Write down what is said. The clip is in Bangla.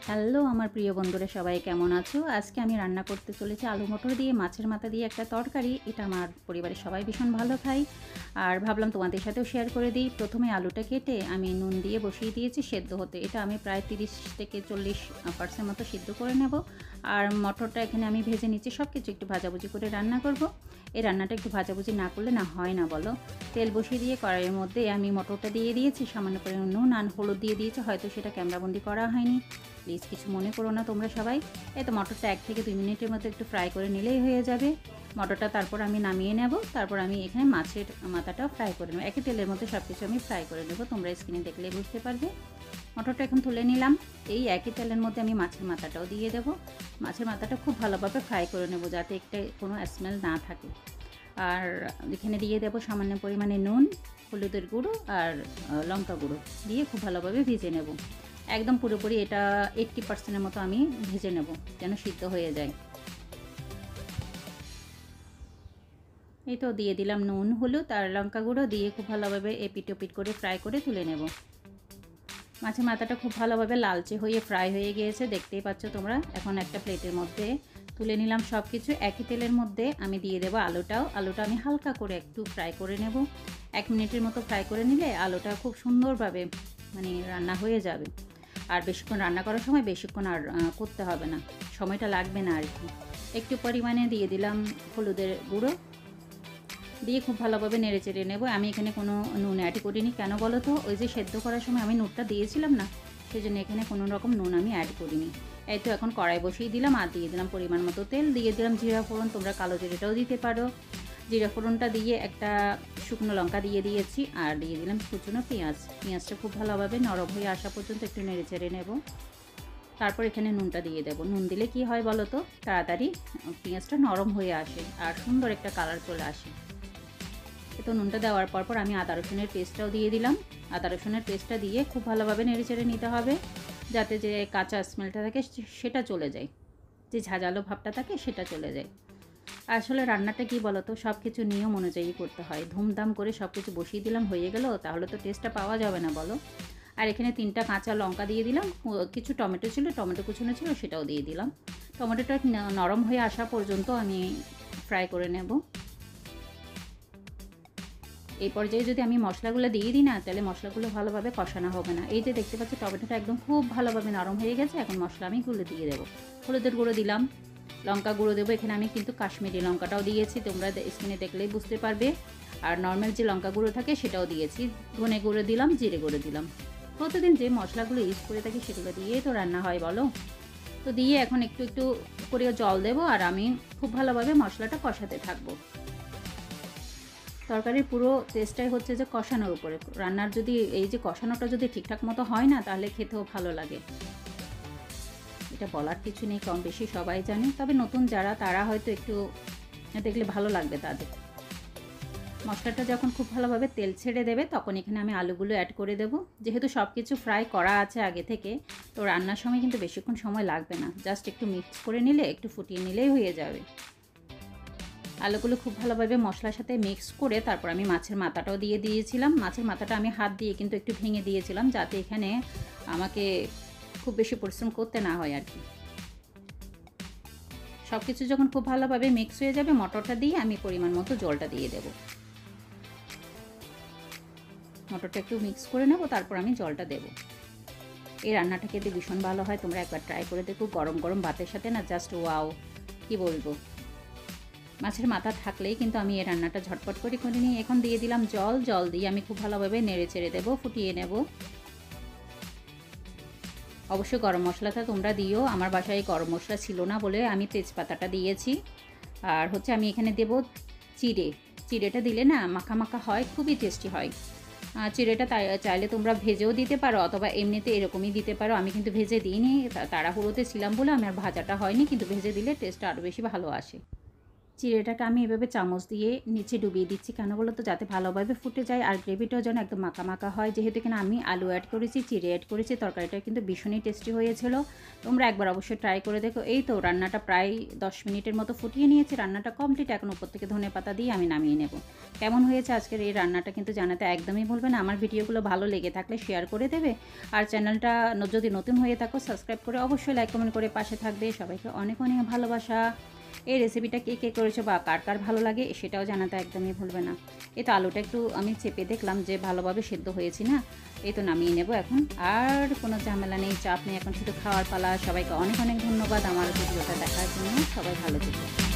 হ্যালো আমার প্রিয় বন্ধুরা, সবাই কেমন আছো? আজকে আমি রান্না করতে চলেছি আলু মটর দিয়ে মাছের মাথা দিয়ে একটা তরকারি। এটা আমার পরিবারের সবাই ভীষণ ভালো খায়, আর ভাবলাম তোমাদের সাথেও শেয়ার করে দিই। প্রথমে আলুটা কেটে আমি নুন দিয়ে বসিয়ে দিয়েছি সেদ্ধ হতে। এটা আমি প্রায় 30 থেকে 40% মতো সিদ্ধ করে নেব। আর মটরটা এখানে আমি ভেজে নিচ্ছি, সব কিছু একটু ভাজাভুজি করে রান্না করব। এই রান্নাটা একটু ভাজাভুজি না করলে না হয় না বলো। তেল বসিয়ে দিয়ে কড়াইয়ের মধ্যে আমি মটরটা দিয়ে দিয়েছি, সামান্য পরিমাণ নুন আর হলুদ দিয়ে দিয়েছি, হয়তো সেটা ক্যামেরাবন্দি করা হয়নি, প্লিজ কিছু মনে করো না তোমরা সবাই। এই তো মটরটা 1 থেকে 2 মিনিটের মতো একটু ফ্রাই করে নিলেই হয়ে যাবে মটরটা। তারপর আমি নামিয়ে নেব। তারপর আমি এখানে মাছের মাথাটাও ফ্রাই করে নেব। একই তেলের মধ্যে সব কিছু আমি ফ্রাই করে নেব, তোমরা স্ক্রিনে দেখলে বুঝতে পারবে। মটরটা এখন তুলে নিলাম। এই একই তেলের মধ্যে আমি মাছের মাথাটাও দিয়ে দেব। মাছের মাথাটা খুব ভালোভাবে ফ্রাই করে নেব, যাতে একটা কোনো স্মেল না থাকে। আর এখানে দিয়ে দেব সামান্য পরিমাণে নুন, হলুদের গুঁড়ো আর লঙ্কা গুঁড়ো দিয়ে খুব ভালোভাবে ভেজে নেব। একদম পুরোপুরি এটা 80%-এর মতো আমি ভেজে নেব, যেন সিদ্ধ হয়ে যায়। এই তো দিয়ে দিলাম নুন, হলুদ আর লঙ্কা গুঁড়ো দিয়ে খুব ভালোভাবে এপিট ওপিট করে ফ্রাই করে তুলে নেব। মাছের মাথাটা খুব ভালোভাবে লালচে হয়ে ফ্রাই হয়ে গিয়েছে, দেখতেই পাচ্ছ তোমরা। এখন একটা প্লেটের মধ্যে তুলে নিলাম সব কিছু। একই তেলের মধ্যে আমি দিয়ে দেবো আলুটা আমি হালকা করে একটু ফ্রাই করে নেব। 1 মিনিটের মতো ফ্রাই করে নিলে আলুটা খুব সুন্দরভাবে রান্না হয়ে যাবে। আর বেশিক্ষণ রান্না করার সময় বেশিক্ষণ আর করতে হবে না, সময়টা লাগবে না আর কি। একটু পরিমাণে দিয়ে দিলাম হলুদের গুঁড়ো, দিয়ে খুব ভালোভাবে নেড়ে চেড়ে নেব। আমি এখানে কোনো নুন অ্যাড করিনি, কেন বলো তো? ওই যে সেদ্ধ করার সময় আমি নুনটা দিয়েছিলাম না, সেই জন্য এখানে কোনো রকম নুন আমি অ্যাড করিনি। এই তো এখন কড়াই বসিয়ে দিলাম আর দিয়ে দিলাম পরিমাণ মতো তেল, দিয়ে দিলাম জিরা ফোড়ন, তোমরা কালো জিরাটাও দিতে পারো। জিরা ফোড়নটা দিয়ে একটা শুকনো লঙ্কা দিয়ে দিয়েছি, আর দিয়ে দিলাম কুচনো পেঁয়াজটা খুব ভালোভাবে নরম হয়ে আসা পর্যন্ত একটু নেড়ে চেড়ে নেব। তারপর এখানে নুনটা দিয়ে দেবো। নুন দিলে কি হয় বলো তো, তাড়াতাড়ি পেঁয়াজটা নরম হয়ে আসে আর সুন্দর একটা কালার চলে আসে। তো নুনটা দেওয়ার পর আমি আদা রসুনের পেস্টটাও দিয়ে দিলাম। আদা রসুনের পেস্টটা দিয়ে খুব ভালোভাবে নেড়ে চেড়ে নিতে হবে, যাতে যে কাঁচা স্মেলটা থাকে সেটা চলে যায়, যে ঝাঁঝালো ভাবটা থাকে সেটা চলে যায়। আসলে রান্নাটা কি বলো তো, সব কিছু নিয়ম অনুযায়ী করতে হয়। ধুমধাম করে সব কিছু বসিয়ে দিলাম, হয়ে গেল, তাহলে তো টেস্টটা পাওয়া যাবে না বলো। আর এখানে 3টা কাঁচা লঙ্কা দিয়ে দিলাম, কিছু টমেটো ছিল, টমেটো কুচনো ছিল, সেটাও দিয়ে দিলাম। টমেটোটা নরম হয়ে আসা পর্যন্ত আমি ফ্রাই করে নেব। এই পর্যায়ে যদি আমি মশলাগুলো দিয়ে দিই না, তাহলে মশলাগুলো ভালোভাবে কষানো হবে না। এই যে দেখতে পাচ্ছ টমেটোটা একদম খুব ভালোভাবে নরম হয়ে গেছে। এখন মশলা আমি গুলো দিয়ে দেবো। হলুদের গুঁড়ো দিলাম, লঙ্কা গুঁড়ো দেবো। এখানে আমি কিন্তু কাশ্মীরি লঙ্কাটাও দিয়েছি, তোমরা স্ক্রিনে দেখলেই বুঝতে পারবে। আর নর্মাল যে লঙ্কা গুঁড়ো থাকে সেটাও দিয়েছি। ধনে গুঁড়ো দিলাম, জিরে গুঁড়ো দিলাম। প্রতিদিন যে মশলাগুলো ইউজ করে থাকি সেগুলো দিয়েই তো রান্না হয় বলো। তো দিয়ে এখন একটু একটু করে জল দেবো, আর আমি খুব ভালোভাবে মশলাটা কষাতে থাকবো। তরকারির পুরো টেস্টটাই হচ্ছে যে কষানোর উপরে। রান্নার যদি এই যে কষানোটা যদি ঠিকঠাক মতো হয় না, তাহলে খেতেও ভালো লাগে। এটা বলার কিছু নেই, কম বেশি সবাই জানে, তবে নতুন যারা তারা হয়তো একটু দেখলে ভালো লাগবে তাদের। মশলাটা যখন খুব ভালোভাবে তেল ছেড়ে দেবে, তখন এখানে আমি আলুগুলো অ্যাড করে দেবো। যেহেতু সব কিছু ফ্রাই করা আছে আগে থেকে, তো রান্নার সময় কিন্তু বেশিক্ষণ সময় লাগবে না, জাস্ট একটু মিক্স করে নিলে, একটু ফুটিয়ে নিলেই হয়ে যাবে। আলুগুলো খুব ভালোভাবে মশলার সাথে মিক্স করে তারপর আমি মাছের মাথাটাও দিয়ে দিয়েছিলাম। মাছের মাথাটা আমি হাত দিয়ে কিন্তু একটু ভেঙে দিয়েছিলাম, যাতে এখানে আমাকে খুব বেশি পরিশ্রম করতে না হয় আর কি। সব কিছু যখন খুব ভালোভাবে মিক্স হয়ে যাবে, মটরটা দিয়ে আমি পরিমাণ মতো জলটা দিয়ে দেব। মটরটা একটু মিক্স করে নেব, তারপর আমি জলটা দেব। এই রান্নাটা খেতে ভীষণ ভালো হয়, তোমরা একবার ট্রাই করে দেখো। গরম গরম ভাতের সাথে না, জাস্ট ওয়াও, কি বলবো। মাছের মাথা থাকলেই কিন্তু আমি এই রান্নাটা ঝটপট করে নিই। এখন দিয়ে দিলাম জল দিয়ে আমি খুব ভালোভাবে নেড়ে চেড়ে দেবো, ফুটিয়ে নেব। অবশ্যই গরম মশলাটা তোমরা দিও। আমার বাসায় গরম মশলা ছিল না বলে আমি তেজপাতাটা দিয়েছি। আর হচ্ছে আমি এখানে দেব চিড়েটা দিলে না মাখা মাখা হয়, খুবই টেস্টি হয়। চিড়েটা চাইলে তোমরা ভেজেও দিতে পারো, অথবা এমনিতে এরকমই দিতে পারো। আমি কিন্তু ভেজে দিইনি, তাড়াহুড়োতে ছিলাম বলে আমার ভাজাটা হয়নি, কিন্তু ভেজে দিলে টেস্টটা আরও বেশি ভালো আসে। চিড়েটাকে আমি এভাবে চামচ দিয়ে নিচে ডুবিয়ে দিচ্ছি, কেন বলো তো, যাতে ভালোভাবে ফুটে যায় আর গ্রেভিটাও যেন একদম মাখা মাখা হয়। যেহেতু কিনা আমি আলু অ্যাড করেছি, চিড়ে অ্যাড করেছি, তরকারিটা কিন্তু ভীষণই টেস্টি হয়েছিল। তোমরা একবার অবশ্যই ট্রাই করে দেখো। এই তো রান্নাটা প্রায় 10 মিনিটের মতো ফুটিয়ে নিয়েছি, রান্নাটা কমপ্লিট। এখন উপর থেকে ধনেপাতা দিয়ে আমি নামিয়ে নেব। কেমন হয়েছে আজকের এই রান্নাটা কিন্তু জানাতে একদমই ভুলবে না। আমার ভিডিওগুলো ভালো লেগে থাকলে শেয়ার করে দেবে, আর চ্যানেলটা যদি নতুন হয়ে থাকো সাবস্ক্রাইব করে অবশ্যই লাইক কমেন্ট করে পাশে থাকবে। সবাইকে অনেক অনেক ভালোবাসা। এই রেসিপিটা কে কে করেছো বা কার কার ভালো লাগে সেটাও জানাতে একদমই ভুলবে না। এই তো আলুটা একটু আমি চেপে দেখলাম যে ভালোভাবে সেদ্ধ হয়েছি না। এই তো নামিয়ে নেব এখন। আর কোনো ঝামেলা নেই, চাপ নেই, এখন শুধু খাওয়ার পালা। সবাইকে অনেক অনেক ধন্যবাদ আমার ভিডিওটা দেখার জন্য। সবাই ভালো থেকো।